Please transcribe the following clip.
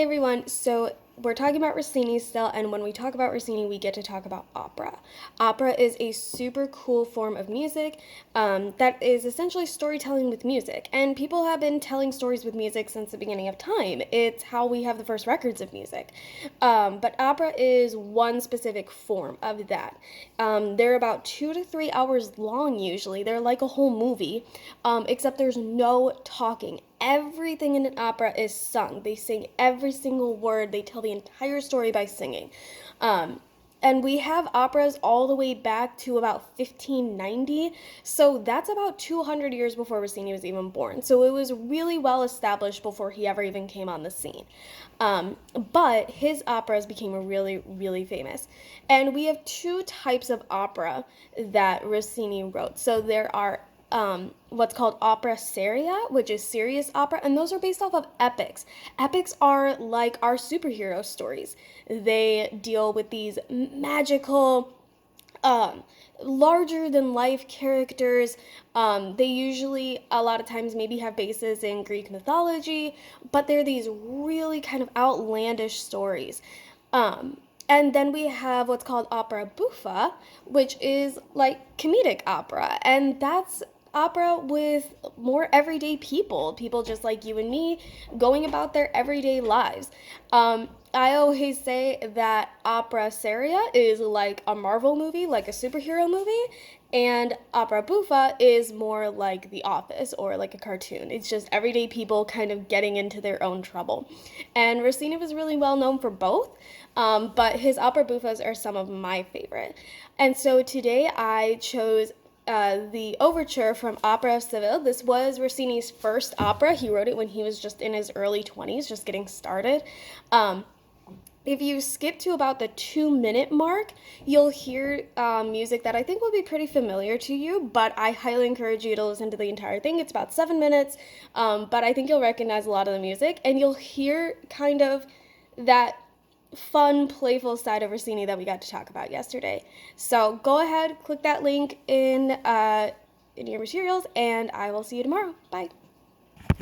Hey everyone, so we're talking about Rossini still, and when we talk about Rossini, we get to talk about opera. Opera is a super cool form of music that is essentially storytelling with music, and people have been telling stories with music since the beginning of time. It's how we have the first records of music. But opera is one specific form of that. They're about 2 to 3 hours long usually. They're like a whole movie, except there's no talking. Everything in an opera is sung. They sing every single word. They tell the entire story by singing. Um, and we have operas all the way back to about 1590. So that's about 200 years before Rossini was even born. So it was really well established before he ever even came on the scene. But his operas became really, really famous. And we have two types of opera that Rossini wrote. So there are what's called opera seria, which is serious opera, and those are based off of epics. Epics are like our superhero stories. They deal with these magical, um, larger than life characters. They usually, a lot of times, maybe have bases in Greek mythology, but they're these really kind of outlandish stories. Um, and then we have what's called opera buffa, which is like comedic opera. And that's opera with more everyday people just like you and me, going about their everyday lives. I always say that opera seria is like a Marvel movie, like a superhero movie, and opera buffa is more like The Office or like a cartoon. It's just everyday people kind of getting into their own trouble. And Rossini was really well known for both, but his opera buffas are some of my favorite. And so today I chose the overture from Opera of Seville. This was Rossini's first opera. He wrote it when he was just in his early 20s, just getting started. If you skip to about the 2 minute mark, you'll hear music that I think will be pretty familiar to you, but I highly encourage you to listen to the entire thing. It's about 7 minutes, but I think you'll recognize a lot of the music, and you'll hear kind of that fun, playful side of Rossini that we got to talk about yesterday. So go ahead, click that link in your materials, and I will see you tomorrow. Bye.